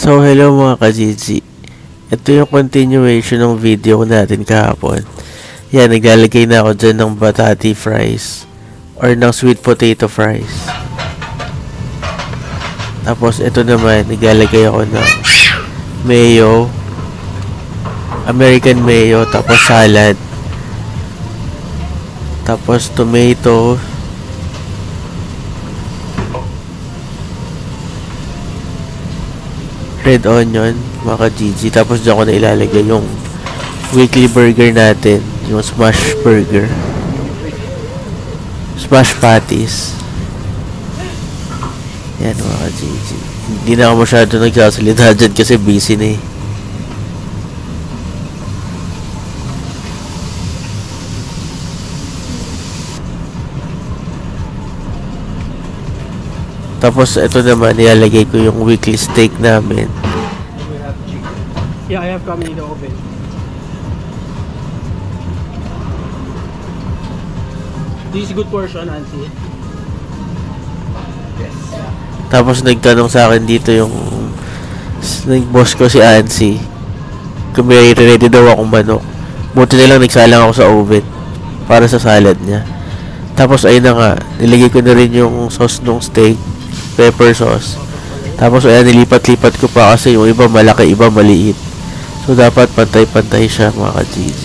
So, hello mga ka-GG. Ito yung continuation ng video ko natin kahapon. Yan, naglalagay na ako dyan ng batati fries or ng sweet potato fries. Tapos, ito naman, naglalagay ako ng mayo, American mayo, tapos salad, tapos tomato, red onion, mga ka-GG. Tapos dyan ko na ilalagay yung weekly burger natin, yung smash burger, smash patties. Yan mga ka-GG. Hindi na ako masyado nagsasalita dyan kasi busy na eh. Tapos ito naman, ilalagay ko yung weekly steak namin. Yeah, I have come in the oven. This is good portion, Nancy. Yes. Tapos nagtanong sa akin dito yung boss ko si Ansi kung may ready daw akong manok. Buti na lang nagsalang ako sa oven para sa salad niya. Tapos ayun na nga, nilagay ko na rin yung sauce ng steak, pepper sauce. Tapos ayan, nilipat-lipat ko pa kasi yung iba malaki, iba maliit. So dapat pantay-pantay siya mga ka-GG.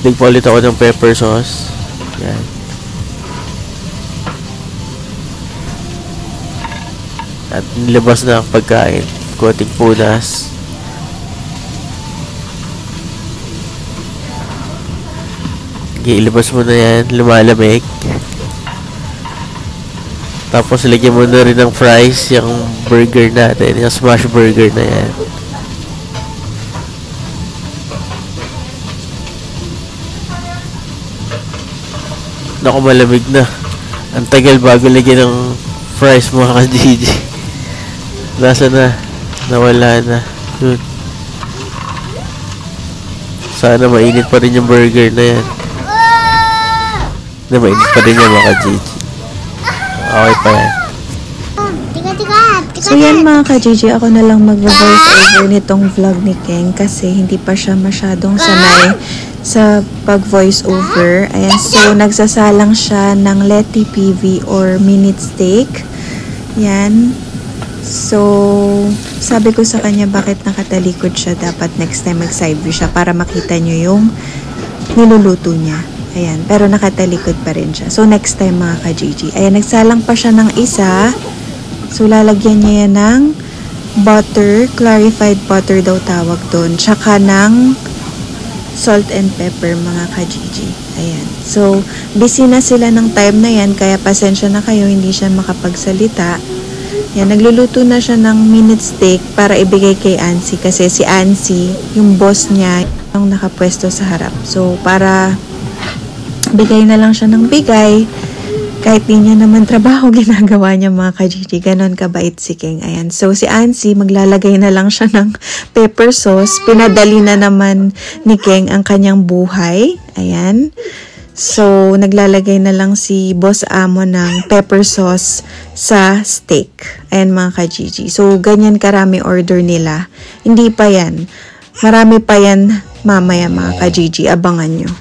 Nagpa ulit ako ng pepper sauce. Yan. At nilabas na ang pagkain. Konting punas. Okay, ilabas mo na yan. Lumalamig. Tapos lagyan mo na rin ng fries yung burger natin, yung smash burger na yan. Naku, malamig na. Ang tagal bago lagyan ng fries mga ka-GG. Nasa na? Nawala na. Yun. Sana mainit pa rin yung burger na yan. Na mainit pa rin yung mga ka-GG. Okay pa yan. So yan mga ka-GG, ako na lang mag-voice over nitong vlog ni Keng kasi hindi pa siya masyadong sanay sa pag-voice over. Ayan, so nagsasalang siya ng Leti PV or minute steak. Yan. So, sabi ko sa kanya bakit nakatalikod siya. Dapat next time mag-side view siya para makita nyo yung niluluto niya. Ayan, pero nakatalikod pa rin siya. So, next time mga ka-GG. Ayan, nagsalang pa siya ng isa. So, lalagyan niya yan ng butter. Clarified butter daw tawag doon. Tsaka ng salt and pepper mga ka-GG. Ayan. So, busy na sila ng time na yan. Kaya pasensya na kayo, hindi siya makapagsalita. Yan, nagluluto na siya ng minute steak para ibigay kay Ansi. Kasi si Ansi, yung boss niya, yung nakapwesto sa harap. So, para bigay na lang siya ng bigay. Kahit di niya naman trabaho, ginagawa niya mga ka-GG. Ganon kabait si Keng. Ayan. So, si Ansi, maglalagay na lang siya ng pepper sauce. Pinadali na naman ni Keng ang kanyang buhay. Ayan. So, naglalagay na lang si Boss Amo ng pepper sauce sa steak. Ayan mga ka-GG. So, ganyan karami order nila. Hindi pa yan. Marami pa yan mamaya mga ka-GG. Abangan nyo.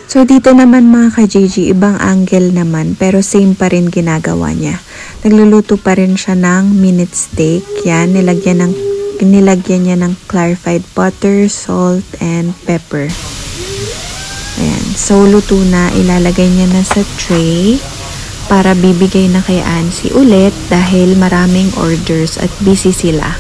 So, dito naman mga ka-GG, ibang angle naman, pero same pa rin ginagawa niya. Nagluluto pa rin siya ng minute steak. Yan, nilagyan niya ng clarified butter, salt, and pepper. Ayan, so luto na, ilalagay niya na sa tray para bibigay na kay Ansi ulit dahil maraming orders at busy sila.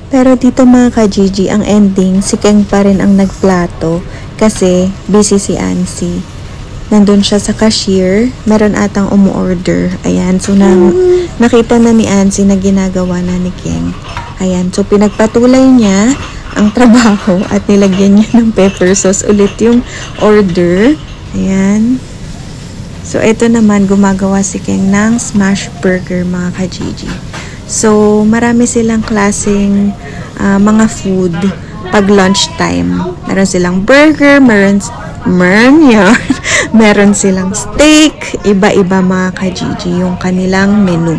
Pero dito mga ka-GG, ang ending, si Keng pa rin ang nagplato kasi busy si Ansi. Nandun siya sa cashier, meron atang umu-order. Ayan, so nakita na ni Ansi na ginagawa na ni Keng. Ayan, so pinagpatuloy niya ang trabaho at nilagyan niya ng pepper sauce ulit yung order. Ayan. So, ito naman, gumagawa si Keng ng smash burger, mga ka-Gigi. So, marami silang klaseng mga food pag lunchtime. Meron silang burger, meron silang steak, iba-iba mga ka-Gigi yung kanilang menu.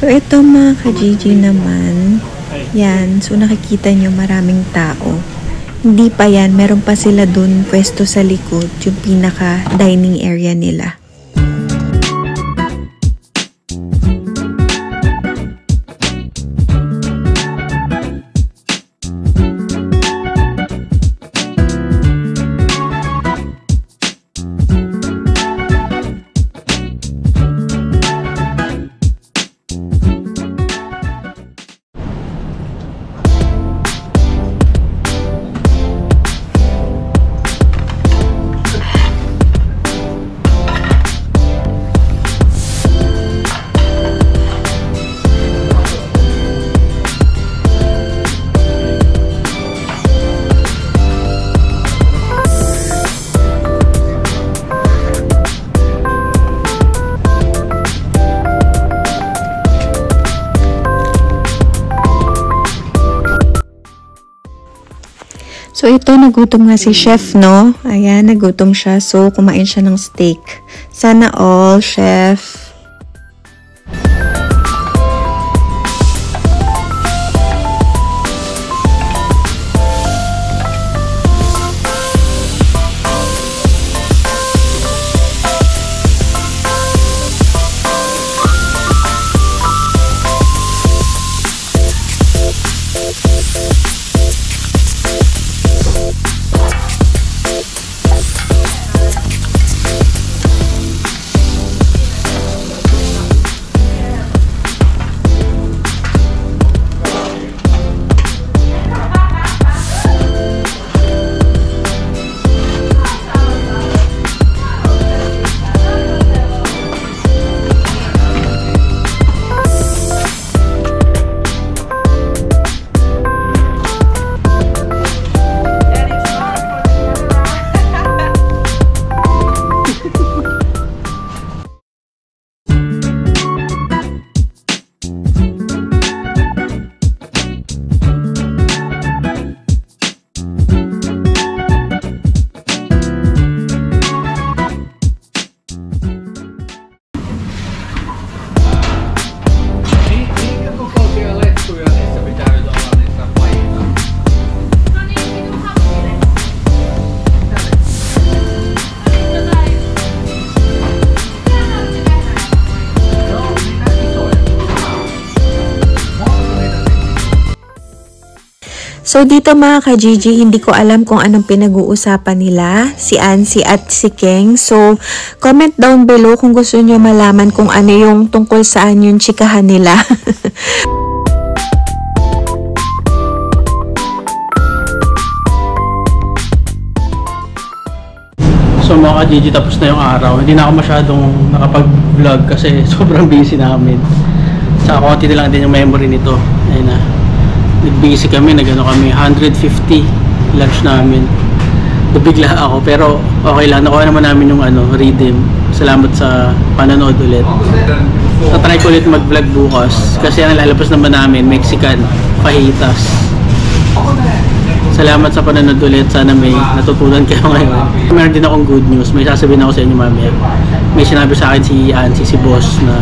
So, ito mga ka-Gigi naman, yan, so nakikita nyo maraming tao. Hindi pa yan, meron pa sila dun pwesto sa likod, yung pinaka dining area nila. So, ito, nagutom nga si Chef, no? Ayan, nagutom siya. So, kumain siya ng steak. Sana all, Chef. So, dito mga ka-Gigi, hindi ko alam kung anong pinag-uusapan nila, si Ansi at si Keng. So, comment down below kung gusto nyo malaman kung ano yung tungkol saan yung chikahan nila. So mga ka-Gigi, tapos na yung araw. Hindi na ako masyadong nakapag-vlog kasi sobrang busy namin. Saka konti na lang din yung memory nito. Ayun na. Nag-busy kami, nag-ano kami, 150 lunch namin. Nabigla ako, pero okay lang. Nakuha naman namin yung redeem. Salamat sa panonood ulit. Tatry ko ulit mag-vlog bukas kasi ang lalabas naman namin, Mexican fajitas. Salamat sa panonood ulit. Sana may natutunan kayo ngayon. Meron din akong good news. May sasabihin ako sa inyo mamaya. May sinabi sa akin si Ansi, si boss, na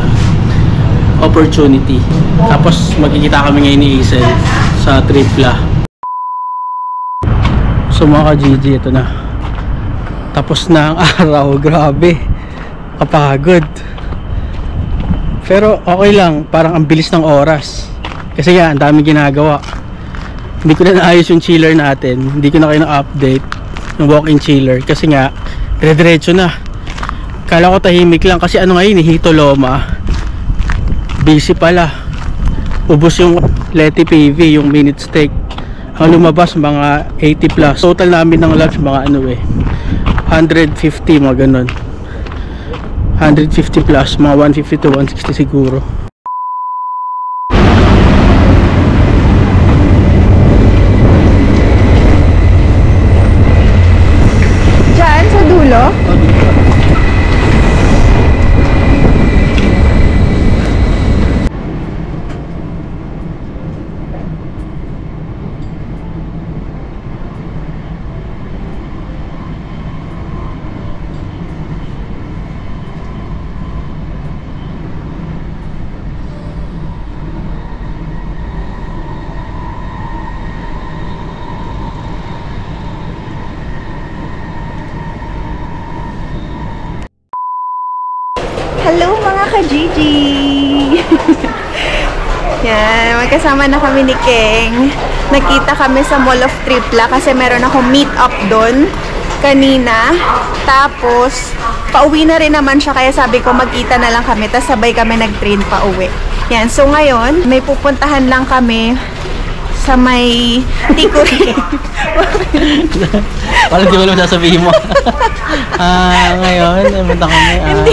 opportunity. Tapos magkikita kami ngayon ni Isel sa Tripla. So mga ka-Gigi, ito na. Tapos na ang araw. Grabe. Kapagod. Pero okay lang. Parang ang bilis ng oras. Kasi nga, ang daming ginagawa. Hindi ko na naayos yung chiller natin. Hindi ko na kayo na-update yung walk-in chiller. Kasi nga, dire-diretso na. Kala ko tahimik lang. Kasi ano ngayon, Hito Loma. Busy pala. Ubus yung Leti PV, yung minute steak. Ang lumabas, mga 80 plus. Total namin ng lunch, mga 150, mga ganun. 150 plus, mga 150 to 160 siguro. Diyan sa dulo? Hello mga ka-Gigi! Yan, magkasama na kami ni Keng. Nakita kami sa Mall of Tripla kasi meron akong meet up doon kanina. Tapos, pauwi na rin naman siya kaya sabi ko magkita na lang kami. Tapos sabay kami nag-train pa uwi. Yan, so ngayon, may pupuntahan lang kami sa may Tikuri. Parang di mo lang sasabihin mo. Ngayon, namunta kami.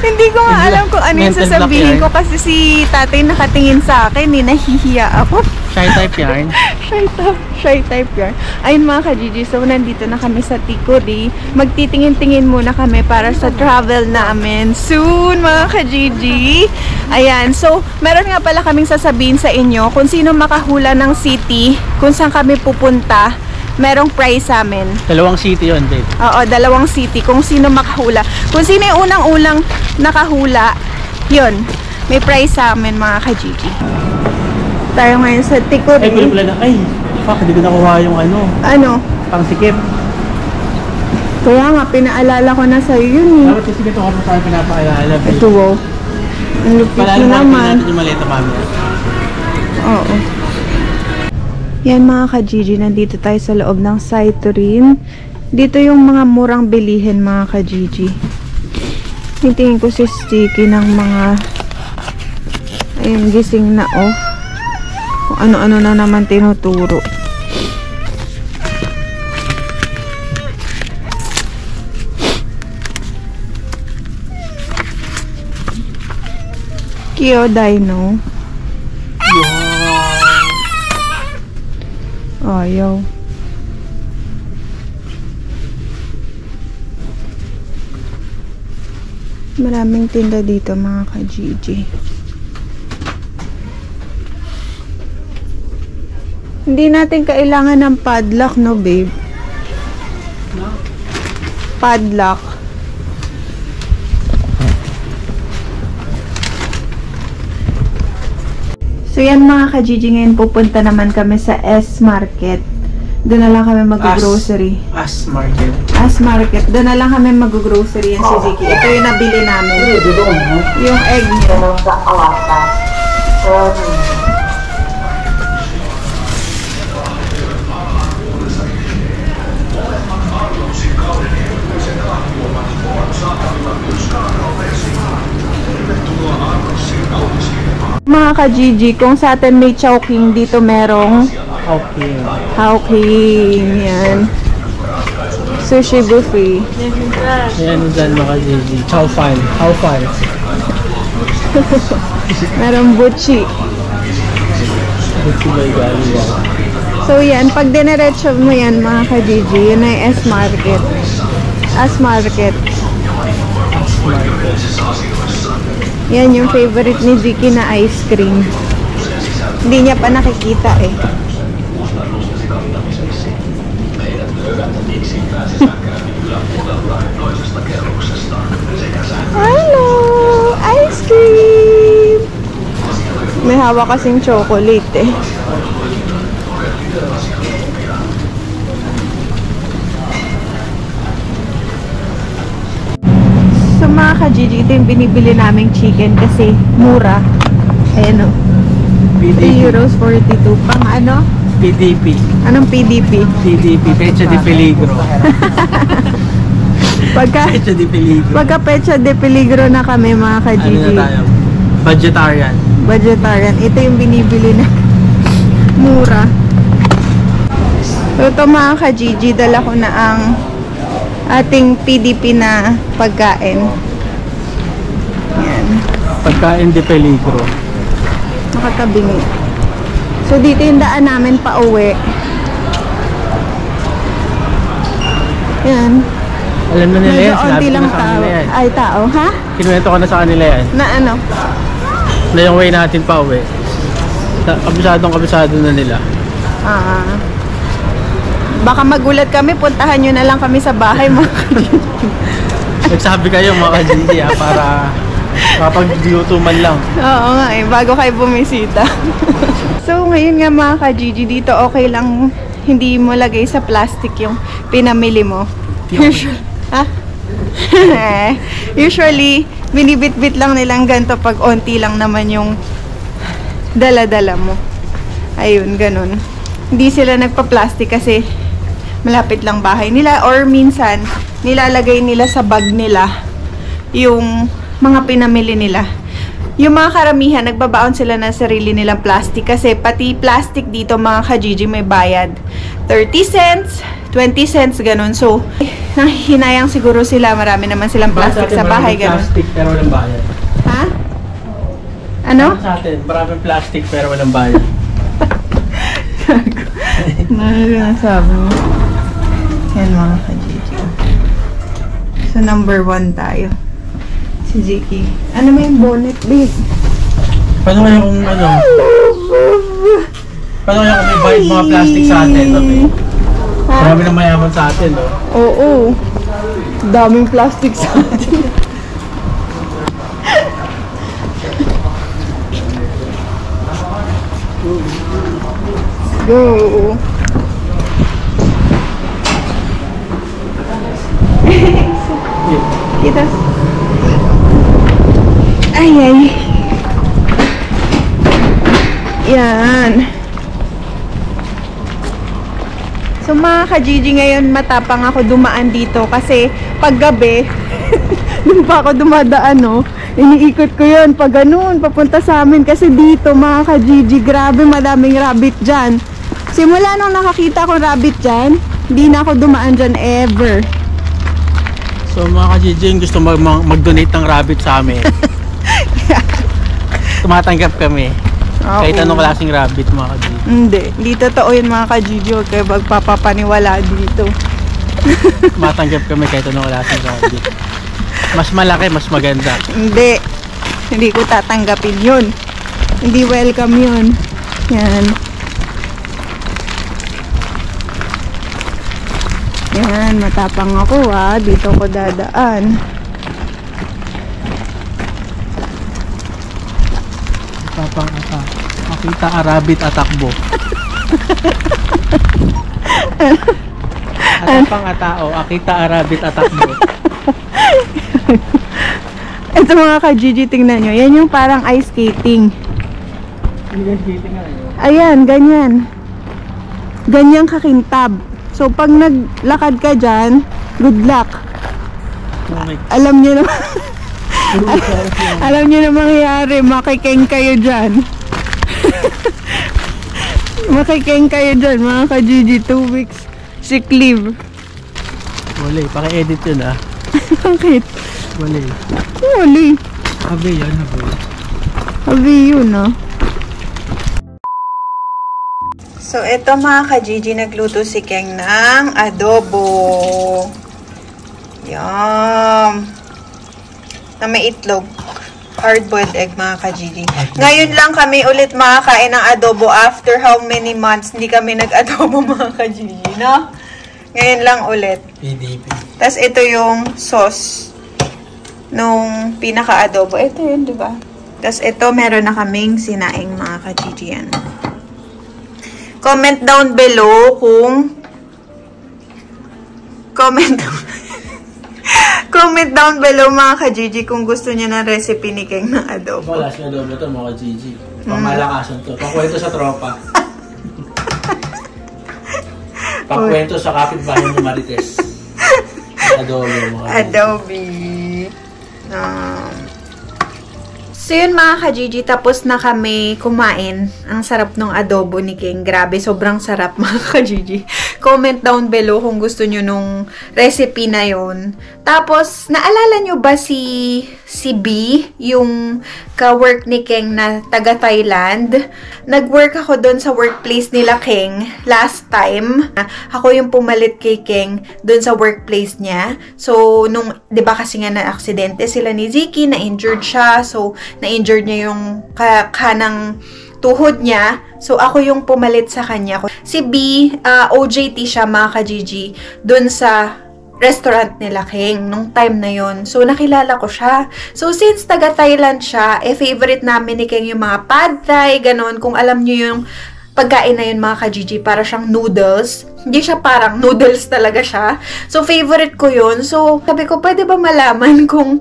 Hindi ko nga alam kung ano yung mental sasabihin block ko kasi si tatay nakatingin sa akin, nahihiya ako. Shy type yarn. Shy type yarn. Ayun mga ka-Gigi, so nandito na kami sa Tikuri. Magtitingin-tingin muna kami para sa travel namin soon mga ka-Gigi. Ayan, so meron nga pala kaming sasabihin sa inyo kung sino makahula ng city, kung saan kami pupunta. Merong prize sa amin. Dalawang city yun, babe. Oo, dalawang city. Kung sino makahula. Kung sino yung unang-ulang nakahula, yun. May prize sa amin, mga ka-Gigi. Tayo ngayon sa Tikuri. Ay, pala na. Ay, fuck, hindi ko nakuha yung ano. Ano? Pangsikip. Kaya nga, pinaalala ko na sa'yo yun eh. Dapat kasi ito ako parang pinapakilala, babe. Ito, wow. Ang lupit mo naman. Natin yung maleta mamaya. Oo. Yan mga ka-Gigi, nandito tayo sa loob ng Cytorin. Dito yung mga murang bilihin mga ka-Gigi. Titingin ko si Sticky ng mga ayun, gising na oh. Kung ano-ano na naman tinuturo. Kyo Dino. Ayaw. Maraming tinda dito mga ka-Gigi. Hindi natin kailangan ng padlock, no babe? Padlock. So yan mga ka-Gigi, ngayon pupunta naman kami sa S-Market. Doon na lang kami mag-grocery. As Market. S-Market. Doon na lang kami mag-grocery yan si Ziki. Ito yung nabili namin. Yung egg niya. Mga ka-Gigi, kung sa atin may Chowking, dito merong Okay. Chowking. Yan. Sushi buffet. Ayan dyan mga Gigi. Chow fan. How fan? Merong buchi. Buti ba yung So yan, pag dinerecho mo yan mga ka-Gigi, yun ay S-Market. S-Market. Yan yung favorite ni Ziki na ice cream. Hindi niya pa nakikita eh. Hello! Ice cream! May hawak kasing chocolate eh. So mga ka-Gigi, ito yung binibili naming chicken kasi mura. Ayan o. PDP. euros 42. Pang ano? PDP. Anong PDP? PDP, Pecha de Peligro. Pagka Pecha de Peligro na kami mga Ano ka-Gigi. na tayo? Vegetarian. Vegetarian. Ito yung binibili na mura. So ito mga ka-Gigi, dala ko na ang ating PDP na pagkain. Yan. Pagkain de Peligro. Makatabingi. So dito yung daan namin pa uwi. Yan. Alam na nila yan. Medyo Sinabi onti ko lang na sa tao. kanila yan. Ay, tao, ha? Kinuwento ko na sa kanila yan. Na ano? Na yung way natin pa uwi. Kabisadong na nila. Baka magulat kami, puntahan nyo na lang kami sa bahay mga ka-Gigi. Nagsabi kayo mga ka-Gigi para kapag-luto man lang. Oo nga eh, bago kayo bumisita. So ngayon nga mga ka-Gigi, dito okay lang hindi mo lagay sa plastic yung pinamili mo. Usually, binibit-bit lang nilang ganito pag onti lang naman yung dala-dala mo. Ayun, ganun. Hindi sila nagpa-plastic kasi malapit lang bahay nila or minsan nilalagay nila sa bag nila yung mga pinamili nila. Yung mga karamihan, nagbabaon sila ng sarili nilang plastic kasi pati plastic dito mga ka-Gigi may bayad. 30 cents, 20 cents, ganun. So, nahihinayang siguro sila. Marami naman silang plastic sa bahay, ganun. Plastic pero walang bayad. Ha? Ano? Sa atin, maraming plastic pero walang bayad. Ano sabi mo? Yan mga ka-Gigi. So, number 1 tayo. Si Ziki. Ano mo yung bonnet, babe? Paano kaya kung ano? Paano kaya kung may bayad mga plastic sa atin? Okay? Marami na mayaman sa atin, no? Oo. Daming plastic sa atin. Go. Kita. Ay, ay. Yan. So mga ka-Gigi, ngayon matapang ako dumaan dito kasi pag gabi, dun pa ako dumadaan, no? Iniikot ko yun pag ganun, papunta sa amin kasi dito mga ka-Gigi, grabe madaming rabbit dyan. Simula nung nakakita ko rabbit dyan, hindi na ako dumaan dyan ever. So mga ka-Gigi, yung gusto mag-donate ng rabbit sa amin, tumatanggap kami. Kahit anong klaseng rabbit mga ka-Gigi. Hindi totoo yun mga ka-Gigi, huwag kayo magpapapaniwala dito. Tumatanggap kami kahit anong klaseng rabbit. Mas malaki, mas maganda. Hindi ko tatanggapin yun. Hindi welcome yun. Yan. Yan, matapang ako ha. Dito ko dadaan. Tapang ata. Makita rabbit atakbo. Atapang atao, akita rabbit atakbo. Ito mga ka-Gigi, tingnan nyo. Yan yung parang ice skating. Ayan, ganyan. Ganyan kakintab. So, pag naglakad ka dyan, good luck. Alam nyo naman. Alam nyo na mangyayari, makikeng kayo dyan. Makikeng kayo dyan, mga ka-Gigi. 2 weeks sick leave. Wala, paki-edit yun ah. Bakit? Wala. Wala. Habi yun, habi. Habi yun ah. So, ito mga ka-Gigi, nagluto si Keng ng adobo. Yum! Na may itlog. Hard-boiled egg mga ka-Gigi. Ngayon lang kami ulit makakain ng adobo after how many months hindi kami nag-adobo mga ka-Gigi, no? Ngayon lang ulit. PDP. Tapos ito yung sauce nung pinaka-adobo. Ito yun, di ba? Tapos ito, meron na kaming sinaing mga ka-Gigi yan. Comment down below kung Comment down below mga ka-Gigi kung gusto niyo ng recipe ni Keng ng adobo. Wala siya adobo to mga Gigi. Pamalakasan to. Pakwento sa tropa. Pakwento sa kapitbahay ni Marites. Adobo mga Adobe. So yun mga ka-Gigi, tapos na kami kumain. Ang sarap ng adobo ni Keng. Grabe, sobrang sarap mga ka-Gigi. Comment down below kung gusto nyo nung recipe na yon. Tapos, naalala nyo ba si B, yung ka-work ni Keng na taga-Thailand? Nag-work ako doon sa workplace nila Keng last time. Ako yung pumalit kay Keng doon sa workplace niya. So, nung, di ba kasi nga na-aksidente sila ni Ziki, na-injured siya. So, na-injured niya yung kanang tuhod niya. So, ako yung pumalit sa kanya. Si B, OJT siya mga ka-Gigi, dun sa restaurant nila Keng, nung time na yon. So, nakilala ko siya. So, since taga-Thailand siya, favorite namin ni Keng yung mga pad thai, ganon. Kung alam nyo yung pagkain na yun mga ka-Gigi, para siyang noodles. Hindi siya parang noodles talaga siya. So, favorite ko yun. So, sabi ko, pwede ba malaman kung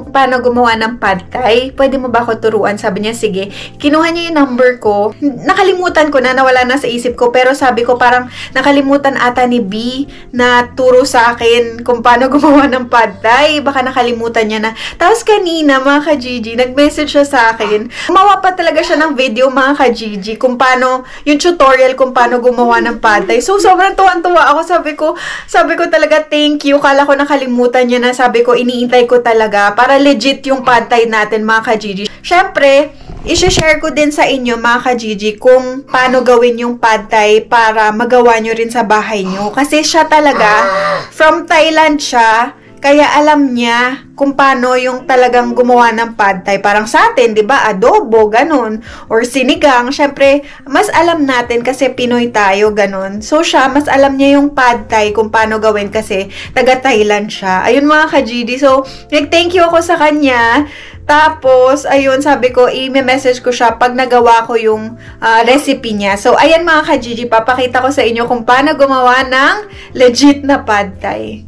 paano gumawa ng pad thai? Pwede mo ba ako turuan? Sabi niya, sige. Kinuha niya yung number ko. Nakalimutan ko na, nawala na sa isip ko. Pero sabi ko, parang nakalimutan ata ni B na turo sa akin kung paano gumawa ng pad thai. Baka nakalimutan niya na. Tapos kanina, mga ka-Gigi, nag-message siya sa akin. Gumawa pa talaga siya ng video, mga ka-Gigi, kung paano, yung tutorial kung paano gumawa ng pad thai. So, sobrang tuwan-tuwa ako. Sabi ko talaga, thank you. Kala ko nakalimutan niya na. Sabi ko, iniintay ko talaga para legit yung pad thai natin mga ka-Gigi. Syempre, i-share ko din sa inyo mga ka-Gigi kung paano gawin yung pad thai para magawa nyo rin sa bahay nyo. Kasi siya talaga, from Thailand siya, kaya alam niya kung paano yung talagang gumawa ng pad thai. Parang sa atin, di ba, adobo, ganun. Or sinigang. Syempre, mas alam natin kasi Pinoy tayo, ganun. So, siya, mas alam niya yung pad thai kung paano gawin kasi taga-Thailand siya. Ayun mga ka-Gigi. So, nag-thank you ako sa kanya. Tapos, ayun, sabi ko, i-message ko siya pag nagawa ko yung recipe niya. So, ayan mga ka-Gigi, papakita ko sa inyo kung paano gumawa ng legit na pad thai.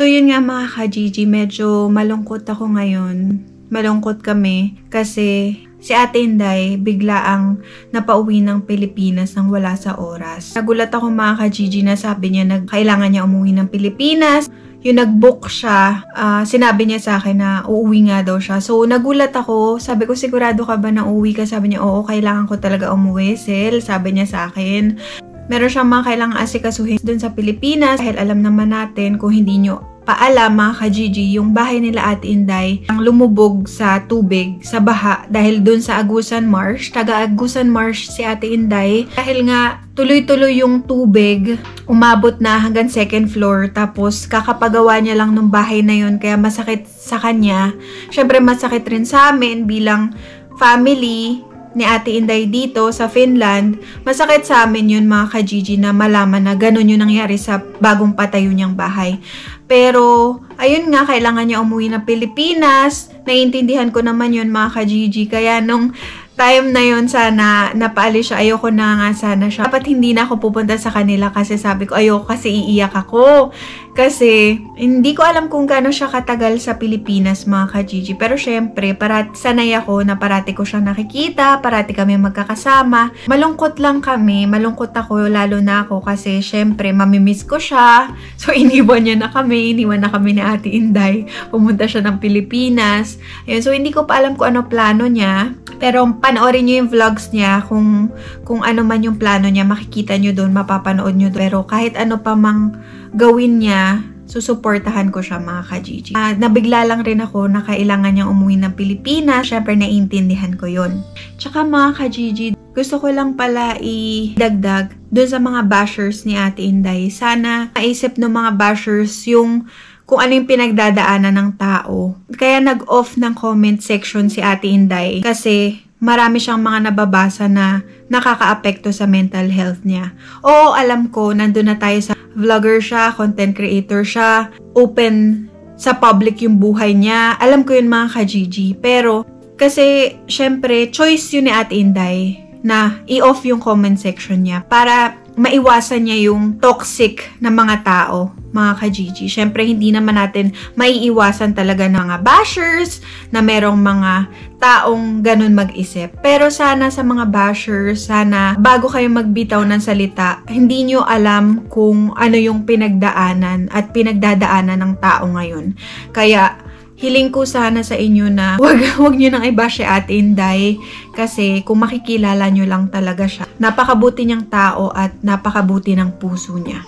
So yun nga mga ka-Gigi, medyo malungkot ako ngayon. Malungkot kami kasi si Ate Inday bigla ang napauwi ng Pilipinas nang wala sa oras. Nagulat ako mga ka-Gigi na sabi niya na kailangan niya umuwi ng Pilipinas. Yung nag-book siya, sinabi niya sa akin na uuwi nga daw siya. So nagulat ako, sabi ko sigurado ka ba na uuwi ka? Sabi niya oo, kailangan ko talaga umuwi, Sel. Sabi niya sa akin. Meron siyang mga kailangang asikasuhin dun sa Pilipinas dahil alam naman natin kung hindi nyo paalam mga ka-Gigi, yung bahay nila Ate Inday ang lumubog sa tubig, sa baha dahil dun sa Agusan Marsh. Taga Agusan Marsh si Ate Inday. Dahil nga tuloy-tuloy yung tubig, umabot na hanggang 2nd floor tapos kakapagawa niya lang ng bahay na yun kaya masakit sa kanya. Syempre masakit rin sa amin bilang family ni Ate Inday dito sa Finland. Masakit sa amin yun mga ka-Gigi na malaman na ganun yung nangyari sa bagong patayo niyang bahay. Pero, ayun nga, kailangan niya umuwi ng Pilipinas. Naiintindihan ko naman yun mga ka-Gigi. Kaya nung time na yun, sana napaalis siya. Ayoko na nga sana siya. Dapat hindi na ako pupunta sa kanila kasi sabi ko, ayoko kasi iiyak ako. Kasi, hindi ko alam kung gaano siya katagal sa Pilipinas mga ka-Gigi. Pero syempre, sanay ako na parati ko siyang nakikita, parati kami magkakasama. Malungkot lang kami, malungkot ako, lalo na ako kasi syempre, mamimiss ko siya. So, iniwan niya na kami ni Ate Inday. Pumunta siya ng Pilipinas. Ayun, so, hindi ko pa alam kung ano plano niya. Pero, panoorin niyo yung vlogs niya, kung ano man yung plano niya, makikita niyo doon, mapapanood niyo doon. Pero, kahit ano pa mang gawin niya, susuportahan ko siya mga ka-Gigi. Nabigla lang rin ako na kailangan niyang umuwi ng Pilipinas. Syempre, naiintindihan ko yun. Tsaka mga ka-Gigi, gusto ko lang pala idagdag dun sa mga bashers ni Ate Inday. Sana maisip ng mga bashers yung kung ano yung pinagdadaanan ng tao. Kaya nag-off ng comment section si Ate Inday kasi marami siyang mga nababasa na nakakaapekto sa mental health niya. Oo, alam ko, nandun na tayo sa vlogger siya, content creator siya, open sa public yung buhay niya. Alam ko yun mga ka-Gigi. Pero, kasi, syempre, choice yun ni Ate Inday na i-off yung comment section niya para maiwasan niya yung toxic na mga tao, mga ka-Gigi. Syempre, hindi naman natin maiiwasan talaga ng mga bashers na merong mga taong ganun mag-isip. Pero sana sa mga bashers, sana bago kayo magbitaw ng salita, hindi nyo alam kung ano yung pinagdaanan at pinagdadaanan ng tao ngayon. Kaya, hiling ko sana sa inyo na wag nyo nang i-bash si Ate Inday kasi kung makikilala nyo lang talaga siya. Napakabuti niyang tao at napakabuti ng puso niya.